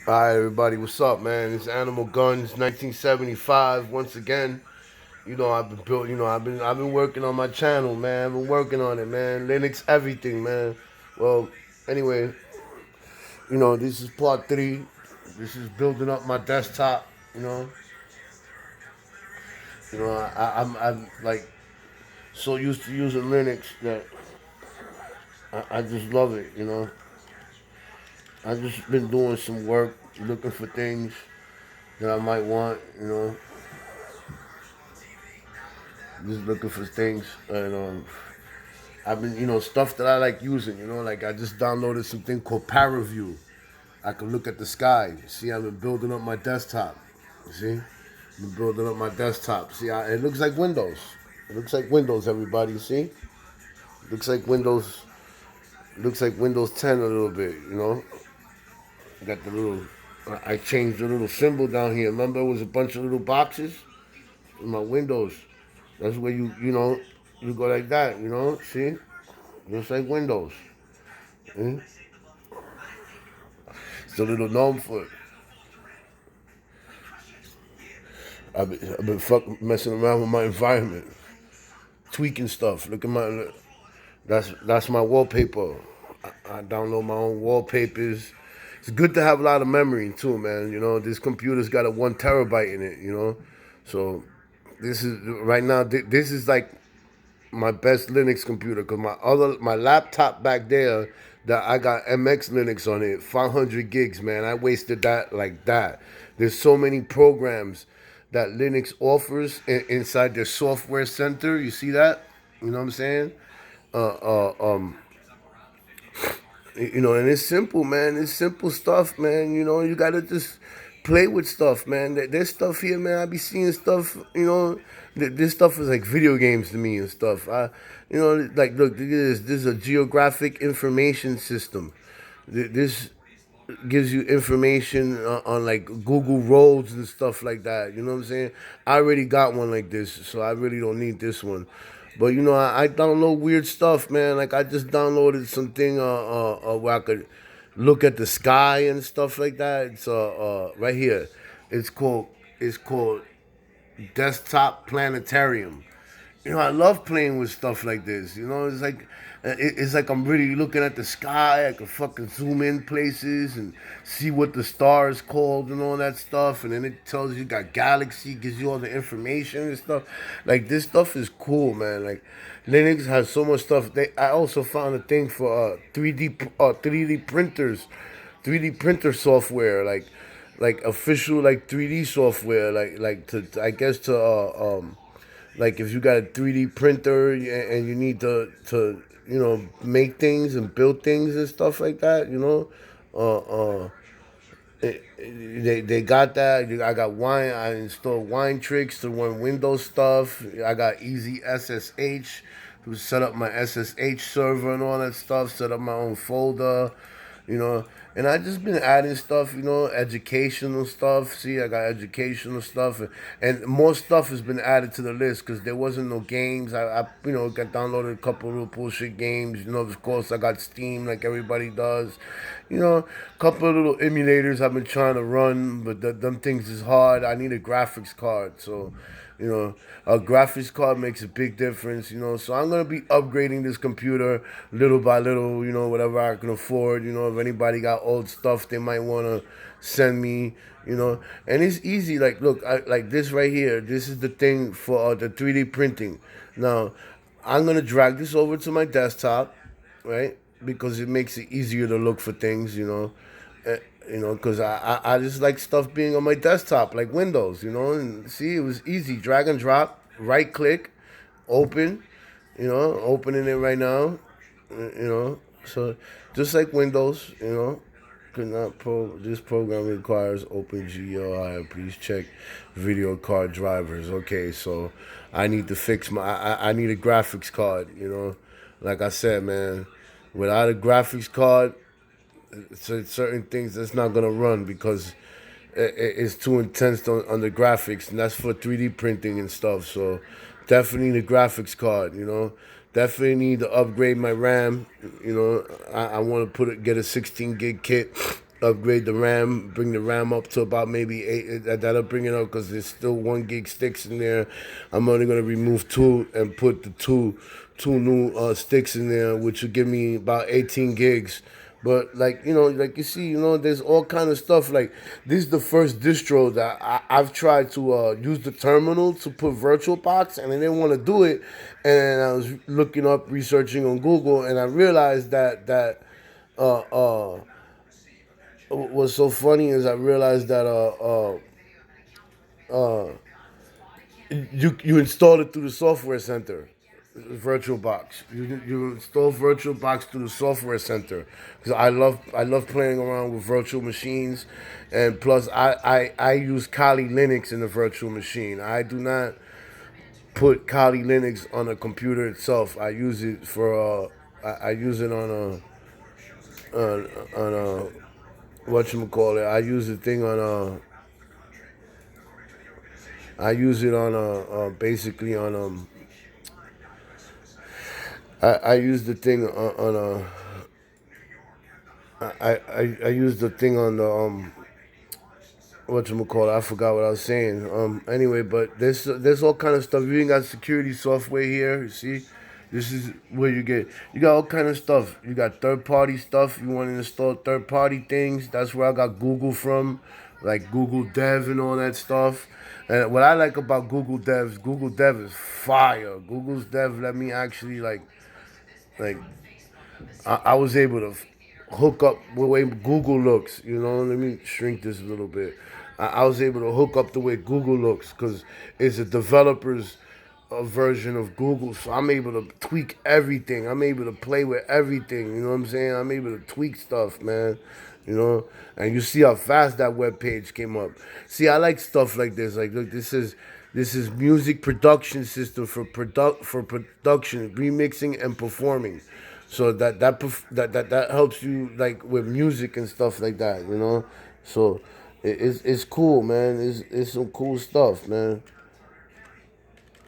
Hi everybody, what's up, man? It's Animal Guns, 1975. Once again, I've been built. I've been working on my channel, man. I've been working on it, man. Linux, everything, man. Well, anyway, this is part three. This is building up my desktop. You know, I'm like so used to using Linux that I just love it. I just been doing some work, looking for things that I might want. Just looking for things, and I've been, stuff that I like using, like I just downloaded something called ParaView. I can look at the sky. See, I've been building up my desktop. You see? I've been building up my desktop. See, it looks like Windows. It looks like Windows, everybody. See? Looks like Windows. Looks like Windows 10 a little bit, Got the little. I changed the little symbol down here. Remember, it was a bunch of little boxes in my Windows. That's where you go like that, See? Just like Windows. Eh? It's a little gnome foot. I've been messing around with my environment, tweaking stuff. Look at that's my wallpaper. I download my own wallpapers. It's good to have a lot of memory too, man. This computer's got a 1 terabyte in it. So this is right now. This is like my best Linux computer because my laptop back there that I got MX Linux on it, 500 gigs, man. I wasted that like that. There's so many programs that Linux offers inside their software center. You see that? You know what I'm saying? Uh, uh, um, and it's simple, man. It's simple stuff, man. You gotta just play with stuff, man. There's stuff here, man. I be seeing stuff, this stuff is like video games to me and stuff. Like look, this is a geographic information system. This gives you information on like Google roads and stuff like that. You know what I'm saying? I already got one like this, so I really don't need this one. But I download weird stuff, man. Like I just downloaded something where I could look at the sky and stuff like that. It's right here. It's called Desktop Planetarium. I love playing with stuff like this. It's like I'm really looking at the sky. I can fucking zoom in places and see what the star is called and all that stuff. And then it tells you got galaxy, gives you all the information and stuff. Like this stuff is cool, man. Like Linux has so much stuff. I also found a thing for 3D printers, 3D printer software, like official like 3D software, like to I guess to like if you got a 3D printer and you need to make things and build things and stuff like that, uh, uh, they got that. I got wine. I installed Wine Tricks to run Windows stuff. I got Easy SSH to set up my SSH server and all that stuff. Set up my own folder, you know. And I just been adding stuff, educational stuff. See, I got educational stuff, and more stuff has been added to the list because there wasn't no games. I got downloaded a couple of little bullshit games. Of course, I got Steam like everybody does. A couple of little emulators I've been trying to run, but them things is hard. I need a graphics card, so a graphics card makes a big difference. So I'm gonna be upgrading this computer little by little. Whatever I can afford. If anybody got old stuff, they might wanna send me. And it's easy. Like, look, like this right here. This is the thing for the 3D printing. Now, I'm gonna drag this over to my desktop, right? Because it makes it easier to look for things, because I just like stuff being on my desktop, like Windows, and see, it was easy. Drag and drop, right click, open, opening it right now, so just like Windows, could not this program requires OpenGL. Please check video card drivers. Okay, so I need to fix I need a graphics card. Like I said, man, without a graphics card, certain things that's not gonna run because it's too intense on the graphics, and that's for 3D printing and stuff. So definitely the graphics card. Definitely need to upgrade my RAM. I want to get a 16 gig kit upgrade the RAM, bring the RAM up to about maybe 8. That'll bring it up because there's still 1 gig sticks in there. I'm only gonna remove 2 and put the two new sticks in there, which will give me about 18 gigs. But like like you see, there's all kind of stuff. Like this is the first distro that I've tried to use the terminal to put VirtualBox, and I didn't want to do it. And I was looking up, researching on Google, and I realized that uh, uh, what's so funny is I realized that you install it through the software center, VirtualBox. You install VirtualBox through the software center because I love playing around with virtual machines, and plus I use Kali Linux in the virtual machine. I do not put Kali Linux on a computer itself. I use it for I use it on a whatchamacallit. I use the thing on I use it on basically on I use the thing on I use the thing on the whatchamacallit. I forgot what I was saying. Anyway, but there's all kind of stuff. You even got security software here. You see, this is where you got all kind of stuff. You got third party stuff. You want to install third party things. That's where I got Google from, like Google Dev and all that stuff. And what I like about Google Dev is fire. Google's Dev let me actually like I was able to hook up the way Google looks. Let me shrink this a little bit. I was able to hook up the way Google looks because it's a developer's version of Google. So I'm able to tweak everything. I'm able to play with everything. You know what I'm saying? I'm able to tweak stuff, man. And you see how fast that web page came up. See, I like stuff like this. Like, look, this is music production system for production, remixing and performing. So that helps you like with music and stuff like that. So it's cool, man. It's some cool stuff, man.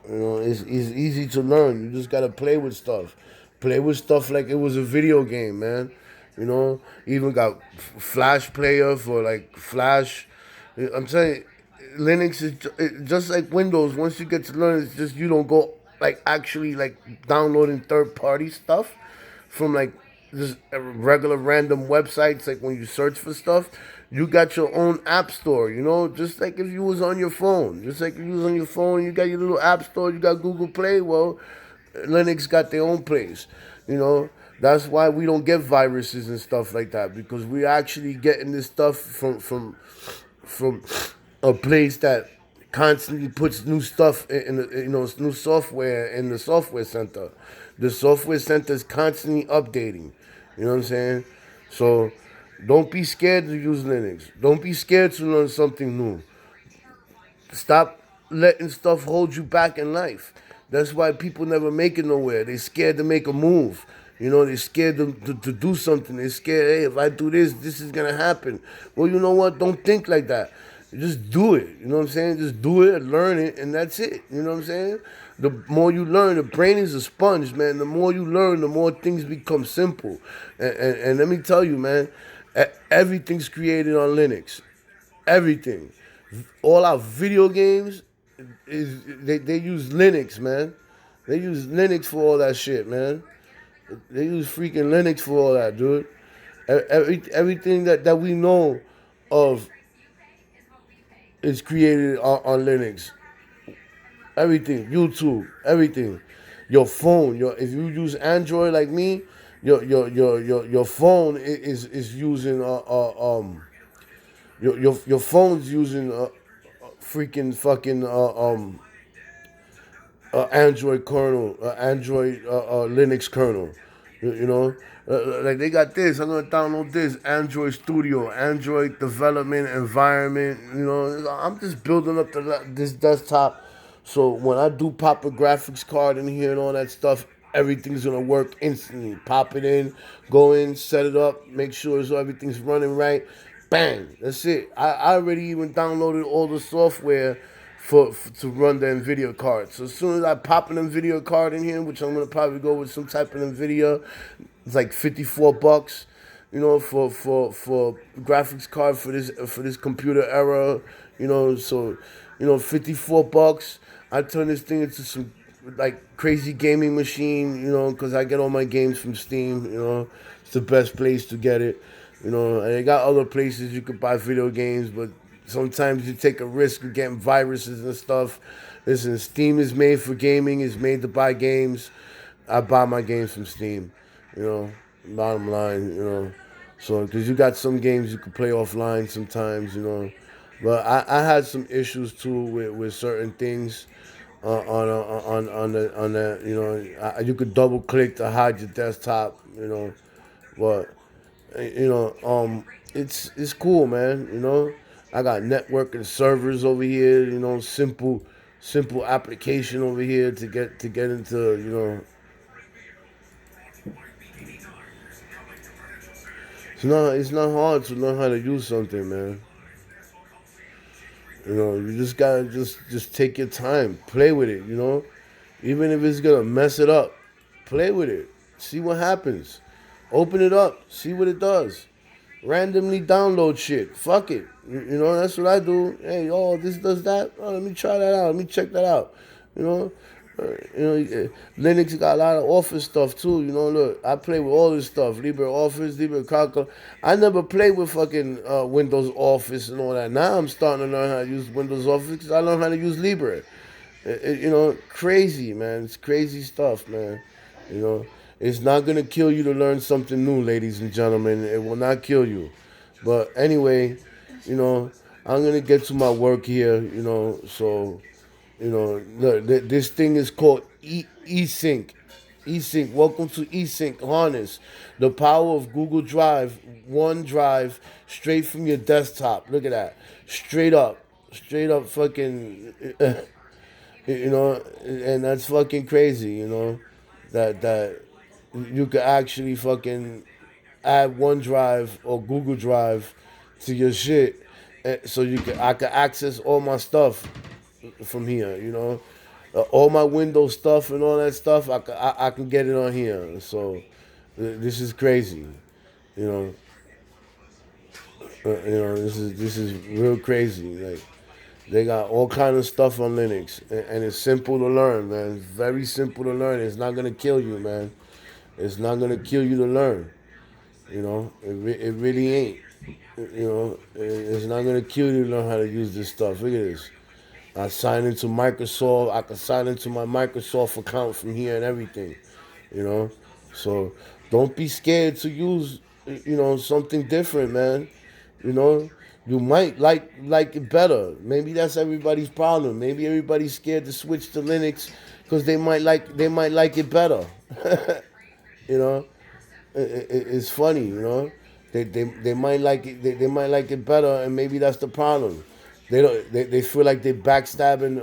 It's easy to learn. You just gotta play with stuff. Play with stuff like it was a video game, man. Even got Flash player for like Flash. I'm saying Linux is just like Windows. Once you get to learn, it's just you don't go like actually like downloading third party stuff from like just regular random websites. Like when you search for stuff, you got your own app store. Just like if you was on your phone. Just like if you was on your phone, you got your little app store. You got Google Play. Well, Linux got their own place. That's why we don't get viruses and stuff like that because we're actually getting this stuff from a place that constantly puts new stuff in the, new software in the software center. The software center is constantly updating. You know what I'm saying? So don't be scared to use Linux. Don't be scared to learn something new. Stop letting stuff hold you back in life. That's why people never make it nowhere. They're scared to make a move. They're scared to do something. They're scared, hey, if I do this, this is going to happen. Well, you know what? Don't think like that. Just do it. You know what I'm saying? Just do it, learn it, and that's it. You know what I'm saying? The more you learn, the brain is a sponge, man. The more you learn, the more things become simple. And let me tell you, man, everything's created on Linux. Everything. All our video games, they use Linux, man. They use Linux for all that shit, man. They use freaking Linux for all that, dude. Everything that we know of is created on Linux. Everything, YouTube, everything. Your phone, if you use Android like me, your phone is using your phone's using freaking fucking Android kernel, Android Linux kernel. Like they got this. I'm gonna download this Android Studio, Android development environment. I'm just building up this desktop. So when I do pop a graphics card in here and all that stuff, everything's gonna work instantly. Pop it in, go in, set it up, make sure so everything's running right. Bang, that's it. I already even downloaded all the software to run the NVIDIA card. So as soon as I pop an NVIDIA card in here, which I'm gonna probably go with some type of NVIDIA, it's like $54. for graphics card for this computer era, so 54 bucks. I turn this thing into some like crazy gaming machine, because I get all my games from Steam. It's the best place to get it. And they got other places you could buy video games, but sometimes you take a risk of getting viruses and stuff. Listen, Steam is made for gaming. It's made to buy games. I buy my games from Steam. You know, bottom line. So because you got some games you can play offline sometimes. But I had some issues too with certain things on the you could double click to hide your desktop. But it's cool, man. I got network and servers over here. Simple application over here to get into. It's not hard to learn how to use something, man. You just gotta just take your time, play with it. Even if it's gonna mess it up, play with it, see what happens. Open it up, see what it does. Randomly download shit. Fuck it. That's what I do. Hey, this does that. Oh, let me try that out. Let me check that out. You know, Linux got a lot of Office stuff too. Look, I play with all this stuff. LibreOffice, LibreCalc. I never played with fucking Windows Office and all that. Now I'm starting to learn how to use Windows Office because I learned how to use Libre. Crazy, man. It's crazy stuff, man. You know, it's not gonna kill you to learn something new, ladies and gentlemen. It will not kill you. But anyway, you know, I'm gonna get to my work here. So look, this thing is called eSync. eSync. Welcome to eSync Harness. The power of Google Drive, OneDrive, straight from your desktop. Look at that. Straight up fucking and that's fucking crazy, that you could actually fucking add OneDrive or Google Drive to your shit, so I could access all my stuff from here, all my Windows stuff and all that stuff. I can get it on here. So this is crazy, you know. This is real crazy. Like they got all kind of stuff on Linux, and it's simple to learn, man. It's very simple to learn. It's not gonna kill you, man. It's not gonna kill you to learn. It really ain't. It's not gonna kill you to learn how to use this stuff. Look at this. I sign into Microsoft. I can sign into my Microsoft account from here and everything. You know, so don't be scared to use something different, man. You know, you might like it better. Maybe that's everybody's problem. Maybe everybody's scared to switch to Linux because they might like it better. you know, it's funny. They might like it. They might like it better, and maybe that's the problem. They don't. They feel like they're backstabbing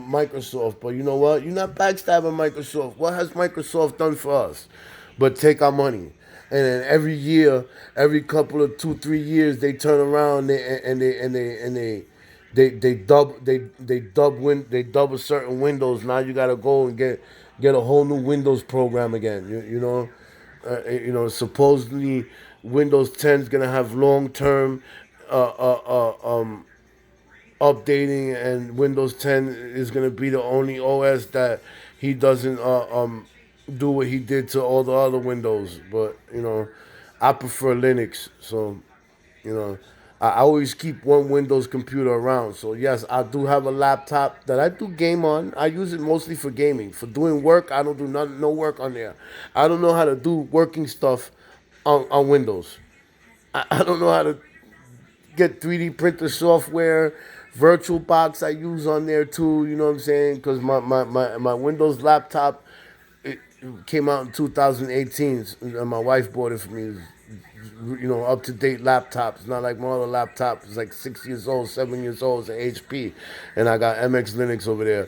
Microsoft, but you know what? You're not backstabbing Microsoft. What has Microsoft done for us? But take our money. And then every year, every couple of 2-3 years, they turn around they double certain Windows. Now you gotta go and get a whole new Windows program again. Supposedly Windows 10 is gonna have long term updating, and Windows 10 is gonna be the only OS that he doesn't do what he did to all the other Windows. But I prefer Linux, so you know I always keep one Windows computer around. So yes, I do have a laptop that I do game on. I use it mostly for gaming. For doing work, I don't do no work on there. I don't know how to do working stuff on Windows. I don't know how to get 3D printer software. VirtualBox I use on there too, you know what I'm saying? Because my Windows laptop, it came out in 2018, and my wife bought it for me. Up to date laptop. It's not like my other laptop. It's like 6 years old, 7 years old. It's an HP, and I got MX Linux over there.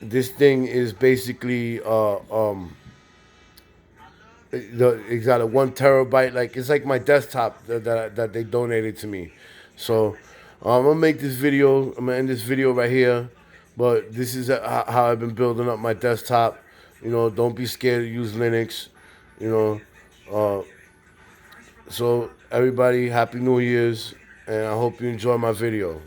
This thing is basically it's got a 1 TB. Like it's like my desktop that they donated to me. So I'm gonna make this video. I'm gonna end this video right here. But this is how I've been building up my desktop. Don't be scared to use Linux. You know, Uh, so everybody, Happy New Year's, and I hope you enjoy my video.